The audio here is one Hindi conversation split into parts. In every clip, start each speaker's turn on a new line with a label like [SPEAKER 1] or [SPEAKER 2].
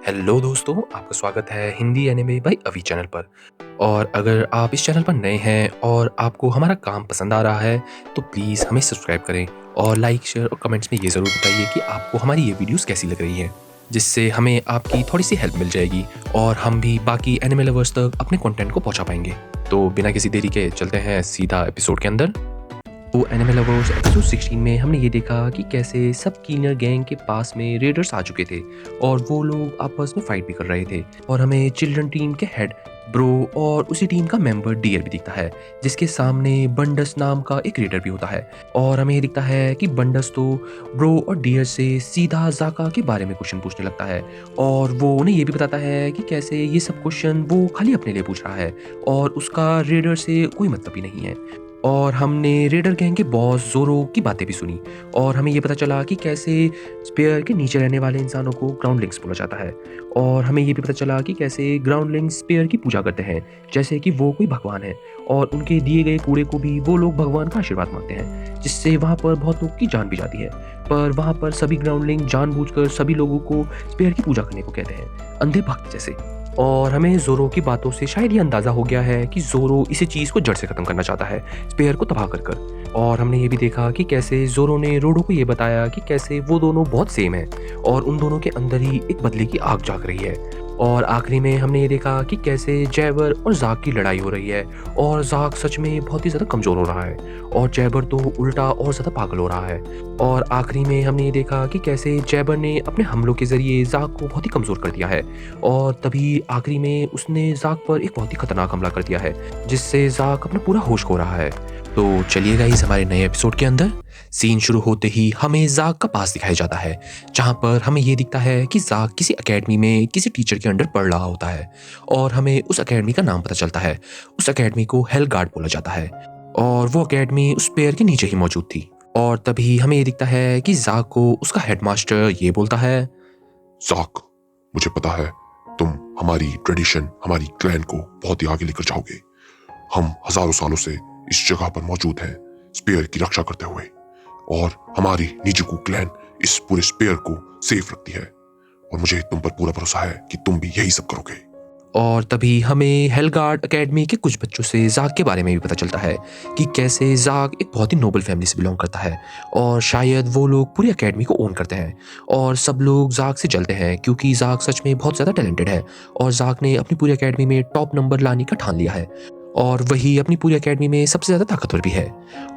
[SPEAKER 1] हेलो दोस्तों, आपका स्वागत है हिंदी एनिमे बाय अवी चैनल पर। और अगर आप इस चैनल पर नए हैं और आपको हमारा काम पसंद आ रहा है तो प्लीज़ हमें सब्सक्राइब करें और लाइक, शेयर और कमेंट्स में ये ज़रूर बताइए कि आपको हमारी ये वीडियोज़ कैसी लग रही हैं, जिससे हमें आपकी थोड़ी-सी हेल्प मिल जाएगी और हम भी बाकी एनिमे लवर्स तक अपने कंटेंट को पहुँचा पाएँगे। तो बिना किसी देरी के चलते हैं सीधा एपिसोड के अंदर। तो एनिमे लवर्स एपिसोड 16 में हमने ये देखा कि कैसे सब किलर गैंग के पास में रेडर्स आ चुके थे और वो लोग आपस में फाइट भी कर रहे थे। और हमें चिल्ड्रन टीम के हेड ब्रो और उसी टीम का मेंबर डियर भी दिखता है, जिसके सामने बंडस नाम का एक रेडर भी होता है। और हमें ये दिखता है कि बंडस तो ब्रो और डियर से सीधा जाका के बारे में क्वेश्चन पूछने लगता है और वो उन्हें ये भी बताता है कि कैसे ये सब क्वेश्चन वो खाली अपने लिए पूछ रहा है और उसका रेडर से कोई मतलब ही नहीं है। और हमने रेडर गैंग के बॉस ज़ोरो की बातें भी सुनी और हमें ये पता चला कि कैसे स्पेयर के नीचे रहने वाले इंसानों को ग्राउंडलिंग्स बोला जाता है। और हमें ये भी पता चला कि कैसे ग्राउंडलिंग्स स्पेयर की पूजा करते हैं जैसे कि वो कोई भगवान है और उनके दिए गए कूड़े को भी वो लोग भगवान का आशीर्वाद मानते हैं, जिससे वहाँ पर बहुत लोग की जान भी जाती है। पर वहाँ पर सभी ग्राउंडलिंग जानबूझकर सभी लोगों को स्पेयर की पूजा करने को कहते हैं, अंधे भक्त जैसे। और हमें ज़ोरो की बातों से शायद ये अंदाज़ा हो गया है कि ज़ोरो इसी चीज़ को जड़ से ख़त्म करना चाहता है, स्पेयर को तबाह कर कर। और हमने ये भी देखा कि कैसे ज़ोरो ने रोडो को ये बताया कि कैसे वो दोनों बहुत सेम हैं और उन दोनों के अंदर ही एक बदले की आग जाग रही है। और आखिरी में हमने ये देखा कि कैसे जैबर और ज़ाक की लड़ाई हो रही है और ज़ाक सच में बहुत ही ज़्यादा कमज़ोर हो रहा है और जैबर तो उल्टा और ज़्यादा पागल हो रहा है। और आखिरी में हमने ये देखा कि कैसे जैबर ने अपने हमलों के ज़रिए ज़ाक को बहुत ही कमज़ोर कर दिया है और तभी आखिरी में उसने ज़ाक पर एक बहुत ही खतरनाक हमला कर दिया है, जिससे ज़ाक अपना पूरा होश खो रहा है। तो चलिए गाइस, हमारे नए एपिसोड के अंदर सीन शुरू होते ही हमें ज़ाक का पास दिखाया जाता है, जहाँ पर हमें ये दिखता है कि ज़ाक किसी एकेडमी में किसी टीचर के अंडर पढ़ रहा होता है और हमें उस एकेडमी का नाम पता चलता है। उस एकेडमी को हेल गार्ड बोला जाता है और वो एकेडमी उस पेड़ के नीचे ही मौजूद थी। और तभी हमें ये दिखता है कि ज़ाक को उसका हेडमास्टर ये बोलता है,
[SPEAKER 2] ज़ाक, मुझे पता है तुम हमारी ट्रेडिशन, हमारी क्लैन को बहुत ही आगे लेकर जाओगे। हम हजारों सालों से इस जगह पर मौजूद हैं, स्पेयर की रक्षा करते हुए, और हमारी निजुकू क्लैन इस पूरे स्पेयर को सेफ रखती है और मुझे तुम पर पूरा भरोसा है कि तुम भी यही सब करोगे।
[SPEAKER 1] और तभी हमें हेलगार्ड एकेडमी के कुछ बच्चों से ज़ाक के बारे में भी पता चलता है कि कैसे ज़ाक एक बहुत ही नोबल फैमिली से बिलोंग करता है और शायद वो लोग पूरी एकेडमी को ओन करते हैं और सब लोग ज़ाक से जलते हैं क्योंकि ज़ाक सच में बहुत ज़्यादा टैलेंटेड है और ज़ाक ने अपनी पूरी एकेडमी में टॉप नंबर लाने का ठान लिया है और वही अपनी पूरी एकेडमी में सबसे ज़्यादा ताकतवर भी है।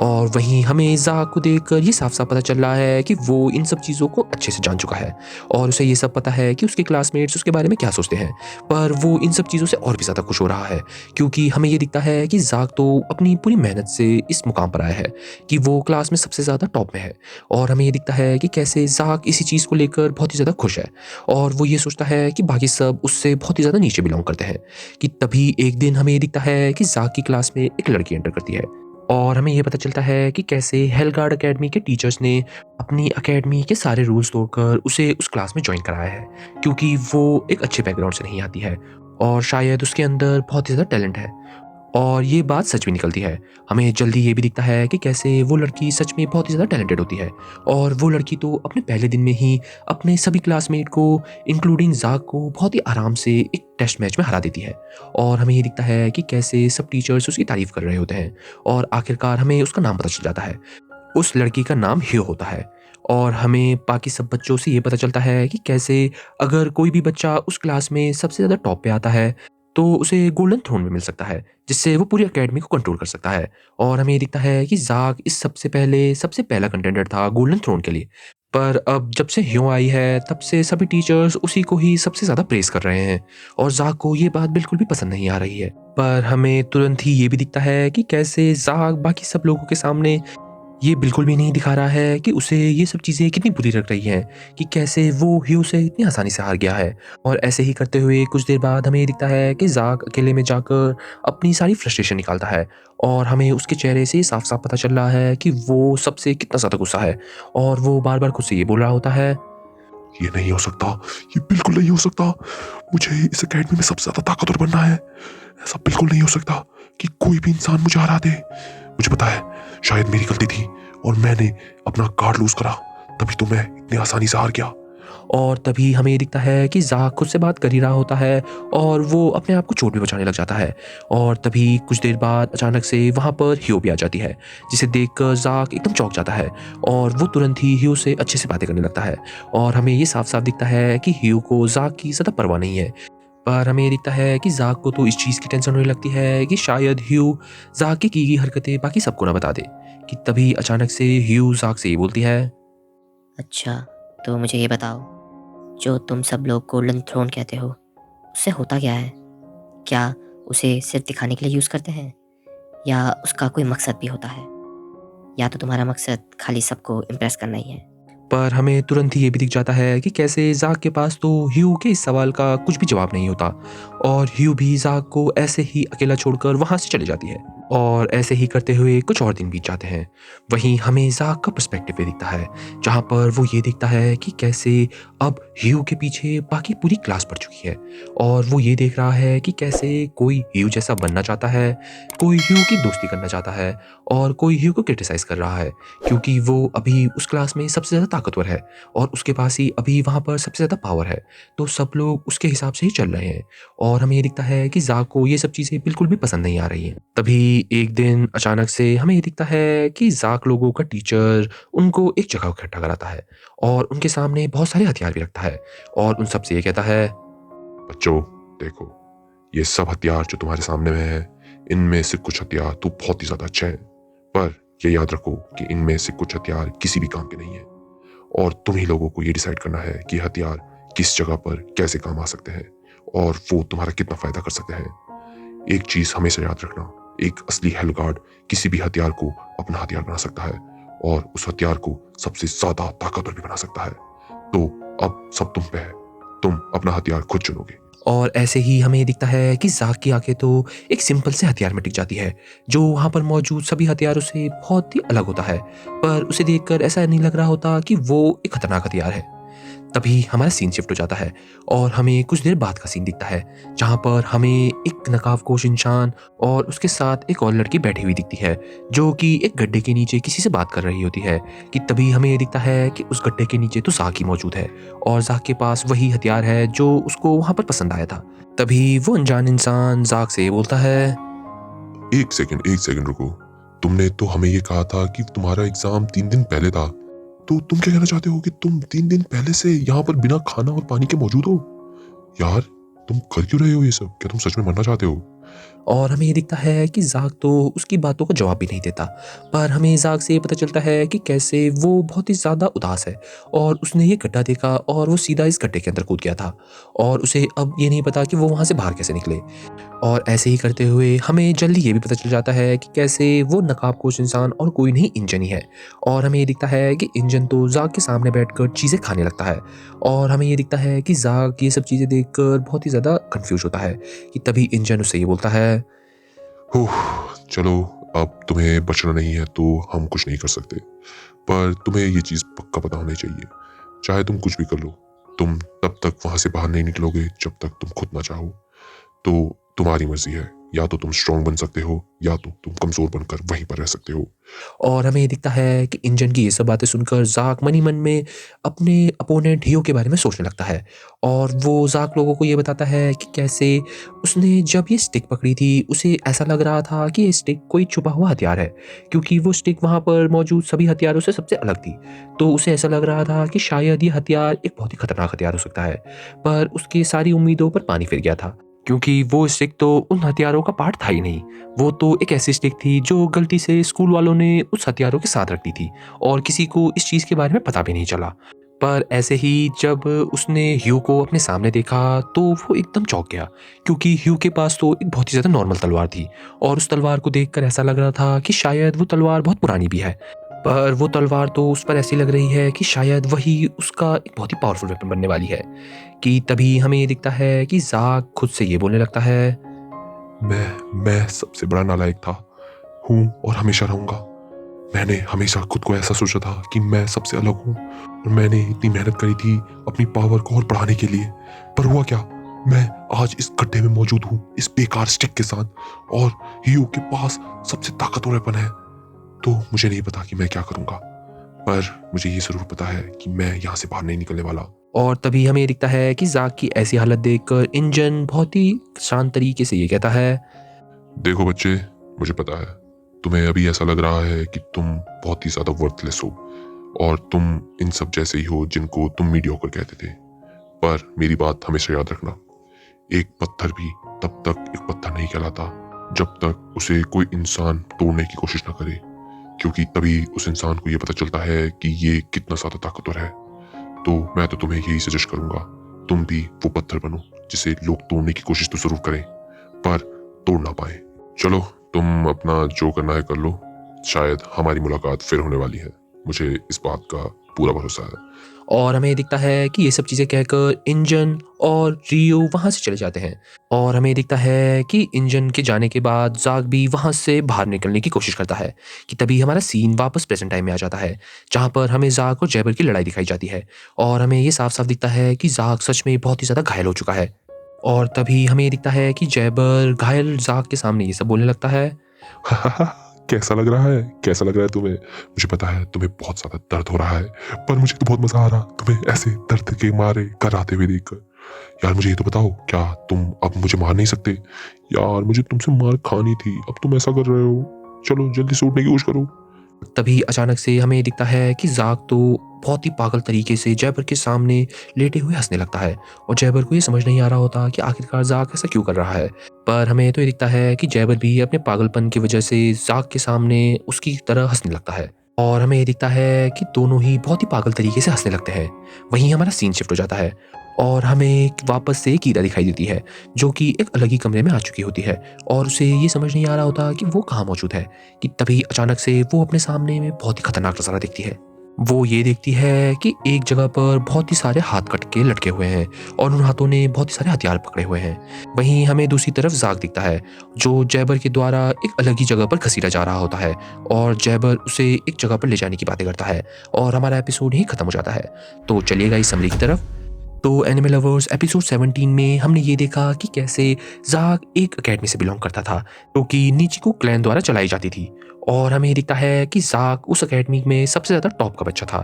[SPEAKER 1] और वहीं हमें ज़ाक को देखकर ये साफ-साफ पता चल रहा है कि वो इन सब चीज़ों को अच्छे से जान चुका है और उसे ये सब पता है कि उसके क्लासमेट्स उसके बारे में क्या सोचते हैं। पर वो इन सब चीज़ों से और भी ज़्यादा खुश हो रहा है क्योंकि हमें ये दिखता है कि ज़ाक तो अपनी पूरी मेहनत से इस मुकाम पर आया है कि वो क्लास में सबसे ज़्यादा टॉप में है। और हमें ये दिखता है कि कैसे ज़ाक इसी चीज़ को लेकर बहुत ही ज़्यादा खुश है और वो ये सोचता है कि बाकी सब उससे बहुत ही ज़्यादा नीचे बिलोंग करते हैं। कि तभी एक दिन हमें ये दिखता है कि ज़ाक की क्लास में एक लड़की एंटर करती है और हमें ये पता चलता है कि कैसे हेलगार्ड एकेडमी के टीचर्स ने अपनी एकेडमी के सारे रूल्स तोड़कर उसे उस क्लास में ज्वाइन कराया है क्योंकि वो एक अच्छे बैकग्राउंड से नहीं आती है और शायद उसके अंदर बहुत ही ज़्यादा टैलेंट है। और ये बात सच भी निकलती है। हमें जल्दी ये भी दिखता है कि कैसे वो लड़की सच में बहुत ही ज़्यादा टैलेंटेड होती है और वो लड़की तो अपने पहले दिन में ही अपने सभी क्लासमेट को इंक्लूडिंग ज़ाक को बहुत ही आराम से एक टेस्ट मैच में हरा देती है। और हमें ये दिखता है कि कैसे सब टीचर्स उसकी तारीफ़ कर रहे होते हैं और आखिरकार हमें उसका नाम पता चल जाता है। उस लड़की का नाम हियो होता है और हमें बाकी सब बच्चों से ये पता चलता है कि कैसे अगर कोई भी बच्चा उस क्लास में सबसे ज़्यादा टॉप पे आता है तो उसे गोल्डन थ्रोन में मिल सकता है, जिससे वो पूरी एकेडमी को कंट्रोल कर सकता है। और हमें ये दिखता है कि ज़ाक इस सबसे पहला कंटेंडर था गोल्डन थ्रोन के लिए। पर अब जब से ह्यो आई है तब से सभी टीचर्स उसी को ही सबसे ज़्यादा प्रेज़ कर रहे हैं और ज़ाक को ये बात बिल्कुल भी पसंद नहीं आ रही है। पर हमें तुरंत ही ये भी दिखता है कि कैसे ज़ाक बाकी सब लोगों के सामने ये बिल्कुल भी नहीं दिखा रहा है कि उसे ये सब चीज़ें कितनी बुरी लग रही हैं कि कैसे वो ह्यू से इतनी आसानी से हार गया है। और ऐसे ही करते हुए कुछ देर बाद हमें ये दिखता है कि ज़ाक अकेले में जाकर अपनी सारी फ्रस्ट्रेशन निकालता है और हमें उसके चेहरे से साफ-साफ पता चल रहा है कि वो सबसे कितना ज़्यादा गुस्सा है और वो बार-बार खुद से ये बोल रहा होता है,
[SPEAKER 2] ये नहीं हो सकता, ये बिल्कुल नहीं हो सकता। मुझे इस एकेडमी में सबसे ज्यादा ताकतवर बनना है। ऐसा बिल्कुल नहीं हो सकता कि कोई भी इंसान मुझे हरा दे। मुझे पता है शायद मेरी गलती थी और मैंने अपना कार्ड लूज करा, तभी तो मैं इतनी आसानी से हार गया।
[SPEAKER 1] और तभी हमें दिखता है कि ज़ाक खुद से बात कर ही रहा होता है और वो अपने आप को चोट भी पहुँचाने लग जाता है। और तभी कुछ देर बाद अचानक से वहाँ पर ह्यू भी आ जाती है, जिसे देखकर ज़ाक एकदम चौंक जाता है और वो तुरंत ही ह्यू से अच्छे से बातें करने लगता है। और हमें ये साफ-साफ दिखता है कि ह्यू को ज़ाक की ज़्यादा परवाह नहीं है। पर हमें ये दिखता है कि ज़ाक को तो इस चीज़ की टेंशन होने लगती है कि शायद ह्यू ज़ाक की गई हरकतें बाकी सबको ना बता दे। कि तभी अचानक से ह्यू ज़ाक से ये बोलती है,
[SPEAKER 3] अच्छा, तो मुझे ये बताओ, जो तुम सब लोग गोल्डन थ्रोन कहते हो, उससे होता क्या है? क्या उसे सिर्फ दिखाने के लिए यूज़ करते हैं या उसका कोई मकसद भी होता है? या तो तुम्हारा मकसद खाली सबको इम्प्रेस करना ही है?
[SPEAKER 1] पर हमें तुरंत ही ये भी दिख जाता है कि कैसे ज़ाक के पास तो ह्यू के इस सवाल का कुछ भी जवाब नहीं होता और ह्यू भी ज़ाक को ऐसे ही अकेला छोड़कर वहाँ से चली जाती है। और ऐसे ही करते हुए कुछ और दिन बीत जाते हैं। वहीं हमें ज़ाक का पर्सपेक्टिव भी दिखता है, जहाँ पर वो ये दिखता है कि कैसे अब ह्यू के पीछे बाकी पूरी क्लास पड़ चुकी है और वो ये देख रहा है कि कैसे कोई ह्यू जैसा बनना चाहता है, कोई ह्यू की दोस्ती करना चाहता है और कोई ह्यू को क्रिटिसाइज़ कर रहा है, क्योंकि वो अभी उस क्लास में सबसे ज़्यादा ताकतवर है और उसके पास ही अभी वहाँ पर सबसे ज़्यादा पावर है। तो सब लोग उसके हिसाब से ही चल रहे हैं और हमें ये दिखता है कि ज़ाक को ये सब चीज़ें बिल्कुल भी पसंद नहीं आ रही हैं। तभी एक दिन अचानक से हमें ये दिखता है कि ज़ाक लोगों का टीचर उनको एक जगह इकट्ठा कराता है और उनके सामने बहुत सारे हथियार भी रखता है और उन सबसे ये कहता है,
[SPEAKER 2] बच्चों देखो, ये सब हथियार जो तुम्हारे सामने में है, इनमें से कुछ हथियार तो बहुत ही ज्यादा अच्छे हैं, पर ये याद रखो कि इनमें से कुछ हथियार किसी भी काम के नहीं है और तुम ही लोगों को ये डिसाइड करना है कि हथियार किस जगह पर कैसे काम आ सकते हैं और वो तुम्हारा कितना फायदा कर सकते हैं। एक चीज हमेशा याद रखना, एक असली हेलगार्ड किसी भी हथियार को अपना हथियार बना सकता है और उस हथियार को सबसे ज्यादा ताकतवर भी बना सकता है। तो अब सब तुम पे है, तुम अपना हथियार खुद चुनोगे।
[SPEAKER 1] और ऐसे ही हमें दिखता है कि ज़ाक की आंखें तो एक सिंपल से हथियार में टिक जाती है, जो वहाँ पर मौजूद सभी हथियारों से बहुत ही अलग होता है। पर उसे देखकर ऐसा नहीं लग रहा होता कि वो एक खतरनाक हथियार है। तभी हमारा सीन शिफ्ट हो जाता है और हमें कुछ देर बाद का सीन दिखता है, जहाँ पर हमें एक नकाबपोश इंसान और उसके साथ एक और लड़की बैठी हुई दिखती है, जो कि एक गड्ढे के नीचे किसी से बात कर रही होती है। कि तभी हमें ये दिखता है कि उस गड्ढे के नीचे तो ज़ाक ही मौजूद है और ज़ाक के पास वही हथियार है जो उसको वहाँ पर पसंद आया था। तभी वो अनजान इंसान ज़ाक से ये बोलता है,
[SPEAKER 2] एक सेकंड रुको। तुमने तो हमें ये कहा था कि तुम्हारा एग्जाम 3 दिन पहले था, तो तुम क्या कहना चाहते हो कि तुम 3 दिन पहले से यहाँ पर बिना खाना और पानी के मौजूद हो? यार, तुम कर क्यों रहे हो ये सब? क्या तुम सच में मरना चाहते हो?
[SPEAKER 1] और हमें ये दिखता है कि ज़ाक तो उसकी बातों का जवाब भी नहीं देता। पर हमें ज़ाक से ये पता चलता है कि कैसे वो बहुत ही ज़्यादा उदास है और उसने ये गड्ढा देखा और वो सीधा इस गड्ढे के अंदर कूद गया था और उसे अब ये नहीं पता कि वो वहाँ से बाहर कैसे निकले। और ऐसे ही करते हुए हमें जल्दी ये भी पता चल जाता है कि कैसे वो नकाबपोश इंसान और कोई नहीं इंजन ही है और हमें ये दिखता है कि इंजन तो ज़ाक के सामने बैठकर चीज़ें खाने लगता है और हमें ये दिखता है कि ज़ाक ये सब चीज़ें देखकर बहुत ही ज़्यादा कन्फ्यूज़ होता है। कि तभी इंजन उससे ये बोलता है,
[SPEAKER 2] ओह, चलो, अब तुम्हें बचना नहीं है तो हम कुछ नहीं कर सकते, पर तुम्हें ये चीज पक्का पता होनी चाहिए, चाहे तुम कुछ भी कर लो, तुम तब तक वहां से बाहर नहीं निकलोगे जब तक तुम खुद ना चाहो। तो तुम्हारी मर्जी है, या तो तुम स्ट्रांग बन सकते हो या तो तुम कमजोर बनकर वहीं पर रह सकते हो।
[SPEAKER 1] और हमें ये दिखता है कि इंजन की ये सब बातें सुनकर ज़ाक मन ही मन में अपने अपोनेंट हीरो के बारे में सोचने लगता है और वो ज़ाक लोगों को ये बताता है कि कैसे उसने जब ये स्टिक पकड़ी थी उसे ऐसा लग रहा था कि ये स्टिक कोई छुपा हुआ हथियार है, क्योंकि वो स्टिक वहाँ पर मौजूद सभी हथियारों से सबसे अलग थी। तो उसे ऐसा लग रहा था कि शायद ये हथियार एक बहुत ही खतरनाक हथियार हो सकता है, पर उसकी सारी उम्मीदों पर पानी फिर गया था, क्योंकि वो स्टिक तो उन हथियारों का पार्ट था ही नहीं। वो तो एक ऐसी स्टिक थी जो गलती से स्कूल वालों ने उस हथियारों के साथ रख दी थी और किसी को इस चीज़ के बारे में पता भी नहीं चला। पर ऐसे ही जब उसने ह्यू को अपने सामने देखा तो वो एकदम चौंक गया, क्योंकि ह्यू के पास तो एक बहुत ही ज़्यादा नॉर्मल तलवार थी और उस तलवार को देखकर ऐसा लग रहा था कि शायद वो तलवार बहुत पुरानी भी है। पर वो तलवार तो उस पर ऐसी लग रही है कि शायद वही उसका एक बहुत ही पावरफुल वेपन बनने वाली है। कि तभी हमें ये दिखता है कि ज़ाक खुद से ये बोलने लगता है,
[SPEAKER 2] मैं सबसे बड़ा नालायक था, हूँ और हमेशा रहूंगा। मैंने हमेशा खुद को ऐसा सोचा था कि मैं सबसे अलग हूँ और मैंने इतनी मेहनत करी थी अपनी पावर को और बढ़ाने के लिए, पर हुआ क्या? मैं आज इस गड्ढे में मौजूद हूँ इस बेकार स्टिक के साथ और हीरो के पास सबसे ताकतवर वेपन है। तो मुझे नहीं पता कि मैं क्या करूंगा, पर मुझे ये ज़रूर पता है कि मैं यहाँ से बाहर नहीं निकलने वाला।
[SPEAKER 1] और तभी हमें दिखता है कि ज़ाक की ऐसी हालत देखकर इंजन बहुत ही शांत तरीके से ये कहता है,
[SPEAKER 2] देखो बच्चे, मुझे पता है तुम्हें अभी ऐसा लग रहा है कि तुम बहुत ही ज़्यादा वर्थलेस हो और तुम इन सब जैसे ही हो जिनको तुम मीडियोकर कहते थे। पर मेरी बात हमेशा याद रखना, एक पत्थर भी तब तक एक पत्थर नहीं कहलाता जब तक उसे कोई इंसान तोड़ने की कोशिश न करे, क्योंकि तभी उस इंसान को ये पता चलता है कि ये कितना ज़्यादा ताकतवर है। तो मैं तो तुम्हें यही सजेस्ट करूंगा, तुम भी वो पत्थर बनो जिसे लोग तोड़ने की कोशिश तो जरूर करें पर तोड़ ना पाए। चलो तुम अपना जो करना है कर लो, शायद हमारी मुलाकात फिर होने वाली है, मुझे इस बात का पूरा भरोसा है।
[SPEAKER 1] और हमें दिखता है कि ये सब चीज़ें कहकर इंजन और रियो वहाँ से चले जाते हैं। और हमें दिखता है कि इंजन के जाने के बाद ज़ाक भी वहाँ से बाहर निकलने की कोशिश करता है कि तभी हमारा सीन वापस प्रेजेंट टाइम में आ जाता है, जहाँ पर हमें ज़ाक और जैबर की लड़ाई दिखाई जाती है। और हमें ये साफ साफ दिखता है कि ज़ाक सच में बहुत ही ज़्यादा घायल हो चुका है। और तभी हमें ये दिखता है कि जैबर घायल ज़ाक के सामने ये सब बोलने लगता है,
[SPEAKER 2] कैसा लग रहा है, कैसा लग रहा है तुम्हें? मुझे पता है तुम्हें बहुत ज्यादा दर्द हो रहा है, पर मुझे तो बहुत मजा आ रहा तुम्हें ऐसे दर्द के मारे कराते हुए देखकर। यार मुझे ये तो बताओ, क्या तुम अब मुझे मार नहीं सकते? यार मुझे तुमसे मार खानी थी, अब तुम ऐसा कर रहे हो। चलो जल्दी से उठने की कोशिश करो।
[SPEAKER 1] तभी अचानक से हमें दिखता है कि ज़ाक तो बहुत ही पागल तरीके से जैबर के सामने लेटे हुए हंसने लगता है। और जैबर को ये समझ नहीं आ रहा होता कि आखिरकार ज़ाक ऐसा क्यों कर रहा है। पर हमें तो ये दिखता है कि जैबर भी अपने पागलपन की वजह से ज़ाक के सामने उसकी तरह हंसने लगता है। और हमें ये दिखता है कि दोनों ही बहुत ही पागल तरीके से हंसने लगते हैं। वहीं हमारा सीन शिफ्ट हो जाता है और हमें वापस से कीरा दिखाई देती है, जो कि एक अलग ही कमरे में आ चुकी होती है। और उसे ये समझ नहीं आ रहा होता कि वो कहाँ मौजूद है कि तभी अचानक से वो अपने सामने में बहुत ही खतरनाक नज़ारा देखती है। वो ये देखती है कि एक जगह पर बहुत ही सारे हाथ कट के लटके हुए हैं और उन हाथों ने बहुत ही सारे हथियार पकड़े हुए हैं। वहीं हमें दूसरी तरफ ज़ाक दिखता है, जो जैबर के द्वारा एक अलग ही जगह पर घसीटा जा रहा होता है और जैबर उसे एक जगह पर ले जाने की बातें करता है और हमारा एपिसोड ही खत्म हो जाता है। तो चलिएगा इस समरी की तरफ। तो एनिमे लवर्स, एपिसोड 17 में हमने ये देखा कि कैसे ज़ाक एक अकेडमी से बिलोंग करता था, जो कि नीचिको क्लैन द्वारा चलाई जाती थी। और हमें ये दिखता है कि ज़ाक उस अकेडमी में सबसे ज़्यादा टॉप का बच्चा था।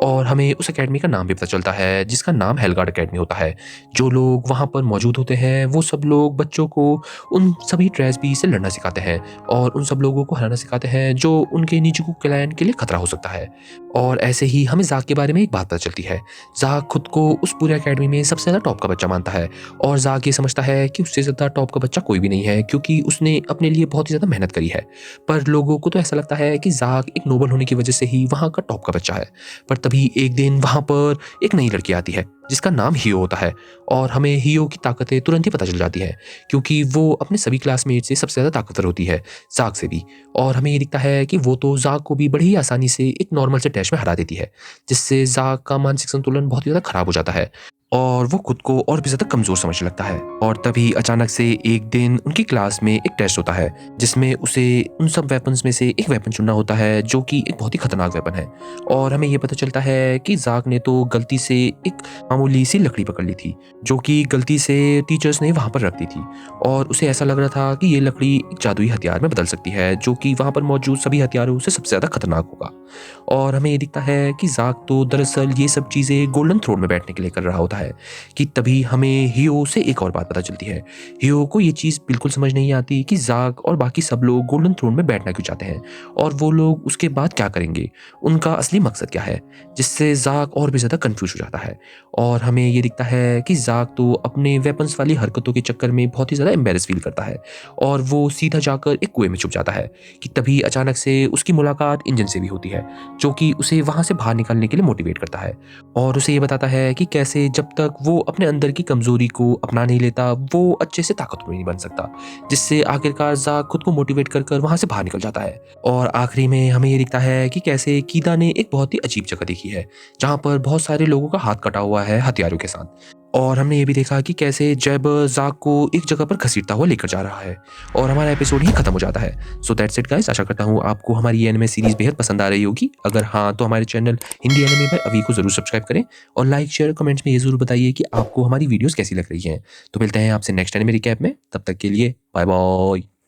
[SPEAKER 1] और हमें उस अकेडमी का नाम भी पता चलता है, जिसका नाम हेलगार्ड अकेडमी होता है। जो लोग वहाँ पर मौजूद होते हैं वो सब लोग बच्चों को उन सभी ट्रेसबी से लड़ना सिखाते हैं और उन सब लोगों को हराना सिखाते हैं जो उनके नीचिको क्लैन के लिए खतरा हो सकता है। और ऐसे ही हमें ज़ाक के बारे में एक बात पता चलती है। ज़ाक खुद को उस पूरे अकेडमी में सबसे ज़्यादा टॉप का बच्चा मानता है और ज़ाक ये समझता है कि उससे ज़्यादा टॉप का बच्चा कोई भी नहीं है, क्योंकि उसने अपने लिए बहुत ही ज़्यादा मेहनत करी है। पर लोगों को तो ऐसा लगता है कि ज़ाक एक नोबल होने की वजह से ही वहाँ का टॉप का बच्चा है। पर तभी एक दिन वहाँ पर एक नई लड़की आती है जिसका नाम हियो होता है और हमें हियो की ताकतें तुरंत ही पता चल जाती है, क्योंकि वो अपने सभी क्लासमेट से सबसे ज़्यादा ताकतवर होती है, ज़ाक से भी। और हमें ये दिखता है कि वो तो ज़ाक को भी बड़ी ही आसानी से एक नॉर्मल से टेस्ट में हरा देती है, जिससे ज़ाक का मानसिक संतुलन बहुत ही ज़्यादा खराब हो जाता है और वो खुद को और भी ज़्यादा कमज़ोर समझने लगता है। और तभी अचानक से एक दिन उनकी क्लास में एक टेस्ट होता है, जिसमें उसे उन सब वेपन्स में से एक वेपन चुनना होता है, जो कि एक बहुत ही खतरनाक वेपन है। और हमें ये पता चलता है कि ज़ाक ने तो गलती से एक मामूली सी लकड़ी पकड़ ली थी, जो कि गलती से टीचर्स ने वहाँ पर रख दी थी। और उसे ऐसा लग रहा था कि ये लकड़ी एक जादुई हथियार में बदल सकती है, जो कि वहाँ पर मौजूद सभी हथियारों से सबसे ज़्यादा खतरनाक होगा। और हमें ये दिखता है कि ज़ाक तो दरअसल ये सब चीज़ें गोल्डन थ्रोन में बैठने के लिए कर रहा होता है कि तभी हमें हियो से एक और बात पता चलती है। हियो को ये चीज़ बिल्कुल समझ नहीं आती कि ज़ाक और बाकी सब लोग गोल्डन थ्रोन में बैठना क्यों चाहते हैं और वो लोग उसके बाद क्या करेंगे, उनका असली मकसद क्या है, जिससे ज़ाक और भी ज़्यादा कंफ्यूज हो जाता है। और हमें ये दिखता है कि ज़ाक तो अपने वेपन्स वाली हरकतों के चक्कर में बहुत ही ज़्यादा एम्बेरस फील करता है और वो सीधा जाकर एक कुएं में छुप जाता है कि तभी अचानक से उसकी मुलाकात इंजन से भी होती है, जो कि उसे वहाँ से बाहर निकलने के लिए मोटिवेट करता है और उसे ये बताता है कि कैसे जब तक वो अपने अंदर की कमजोरी को अपना नहीं लेता वो अच्छे से ताकतवर नहीं बन सकता, जिससे आखिरकार ज़ाक खुद को मोटिवेट कर कर वहाँ से बाहर निकल जाता है। और आखिरी में हमें ये दिखता है कि कैसे कीदा ने एक बहुत ही अजीब जगह देखी है, जहाँ पर बहुत सारे लोगों का हाथ कटा हुआ है हथियारों के साथ। और हमने ये भी देखा कि कैसे जैबर ज़ाक को एक जगह पर घसीटता हुआ लेकर जा रहा है और हमारा एपिसोड ही खत्म हो जाता है। सो दैट्स इट गाइस, आशा करता हूँ आपको हमारी ये एनिमे सीरीज बेहद पसंद आ रही होगी। अगर हाँ तो हमारे चैनल हिंदी एनिमे बाय अवी को जरूर सब्सक्राइब करें और लाइक शेयर कमेंट्स में ये जरूर बताइए कि आपको हमारी वीडियोस कैसी लग रही हैं। तो मिलते हैं आपसे नेक्स्ट एनिमे रिकैप में, तब तक के लिए बाय बाय।